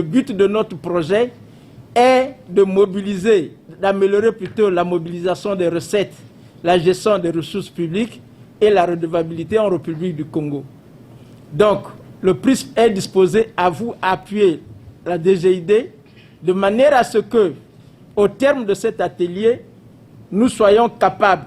le but de notre projet est de mobiliser, d'améliorer plutôt la mobilisation des recettes, la gestion des ressources publiques et la redevabilité en République du Congo. Donc, le PRISP est disposé à vous appuyer la DGID de manière à ce que, au terme de cet atelier, nous soyons capables,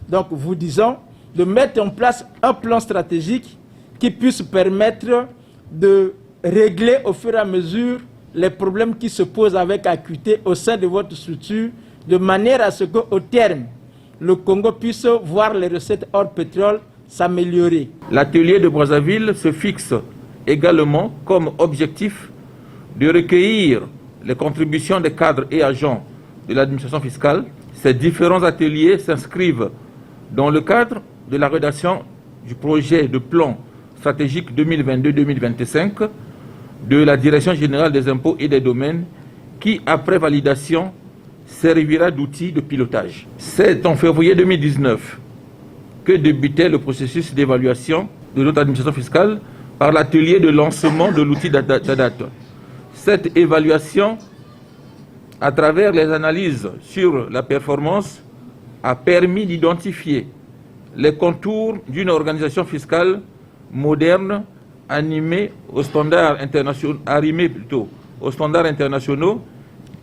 donc vous disons, de mettre en place un plan stratégique qui puisse permettre de régler au fur et à mesure les problèmes qui se posent avec acuité au sein de votre structure, de manière à ce qu'au terme, le Congo puisse voir les recettes hors pétrole s'améliorer. L'atelier de Brazzaville se fixe également comme objectif de recueillir les contributions des cadres et agents de l'administration fiscale. Ces différents ateliers s'inscrivent dans le cadre de la rédaction du projet de plan stratégique 2022-2025 de la Direction générale des impôts et des domaines qui, après validation, servira d'outil de pilotage. C'est en février 2019 que débutait le processus d'évaluation de notre administration fiscale par l'atelier de lancement de l'outil TADAT. Cette évaluation, à travers les analyses sur la performance, a permis d'identifier les contours d'une organisation fiscale moderne arrimée aux standards internationaux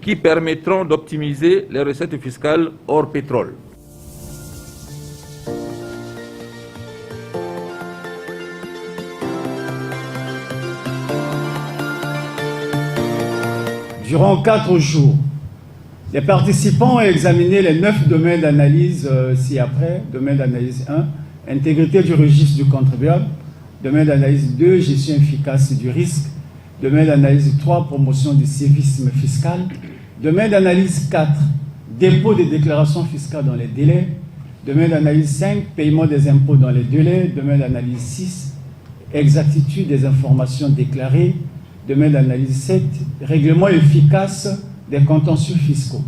qui permettront d'optimiser les recettes fiscales hors pétrole. Durant 4 jours, les participants ont examiné les 9 domaines d'analyse ci-après. Domaine d'analyse 1, intégrité du registre du contribuable. Domaine d'analyse 2, gestion efficace du risque. Domaine d'analyse 3, promotion du civisme fiscal. Domaine d'analyse 4, dépôt des déclarations fiscales dans les délais. Domaine d'analyse 5, paiement des impôts dans les délais. Domaine d'analyse 6, exactitude des informations déclarées. Domaine d'analyse 7, règlement efficace des contentieux fiscaux.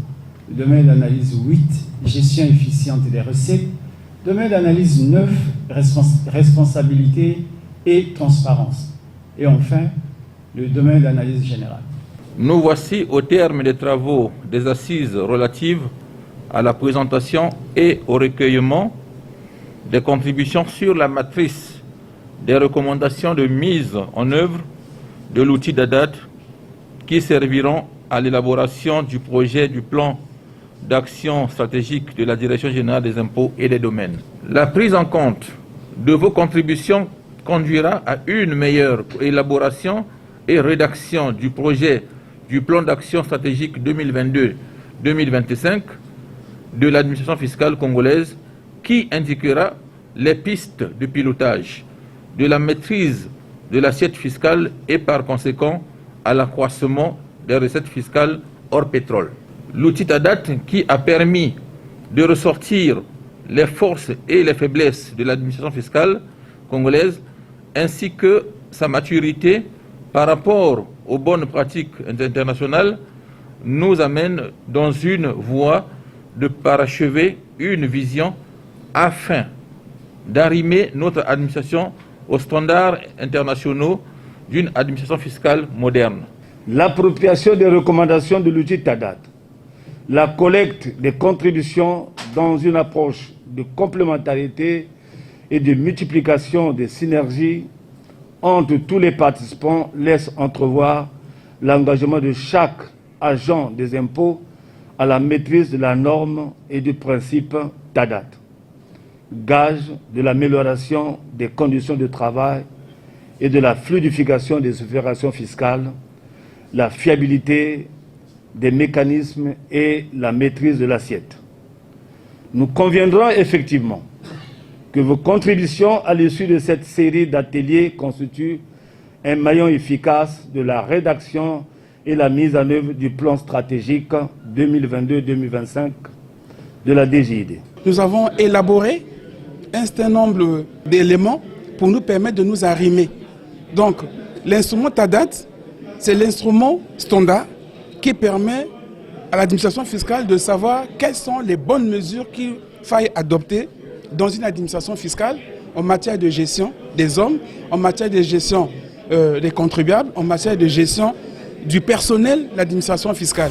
Domaine d'analyse 8, gestion efficiente des recettes. Domaine d'analyse 9, responsabilité et transparence. Et enfin, le domaine d'analyse générale. Nous voici au terme des travaux des assises relatives à la présentation et au recueillement des contributions sur la matrice des recommandations de mise en œuvre de l'outil TADAT qui serviront à l'élaboration du projet du plan d'action stratégique de la Direction générale des impôts et des domaines. La prise en compte de vos contributions conduira à une meilleure élaboration et rédaction du projet du plan d'action stratégique 2022-2025 de l'administration fiscale congolaise qui indiquera les pistes de pilotage de la maîtrise de l'assiette fiscale et par conséquent à l'accroissement des recettes fiscales hors pétrole. L'outil TADAT qui a permis de ressortir les forces et les faiblesses de l'administration fiscale congolaise ainsi que sa maturité par rapport aux bonnes pratiques internationales nous amène dans une voie de parachever une vision afin d'arrimer notre administration aux standards internationaux d'une administration fiscale moderne. L'appropriation des recommandations de l'outil TADAT, la collecte des contributions dans une approche de complémentarité et de multiplication des synergies entre tous les participants laisse entrevoir l'engagement de chaque agent des impôts à la maîtrise de la norme et du principe TADAT, gage de l'amélioration des conditions de travail et de la fluidification des opérations fiscales, la fiabilité des mécanismes et la maîtrise de l'assiette. Nous conviendrons effectivement que vos contributions à l'issue de cette série d'ateliers constituent un maillon efficace de la rédaction et la mise en œuvre du plan stratégique 2022-2025 de la DGID. Nous avons élaboré un certain nombre d'éléments pour nous permettre de nous arrimer. Donc, l'instrument TADAT, c'est l'instrument standard qui permet à l'administration fiscale de savoir quelles sont les bonnes mesures qu'il faille adopter dans une administration fiscale en matière de gestion des hommes, en matière de gestion des contribuables, en matière de gestion du personnel de l'administration fiscale.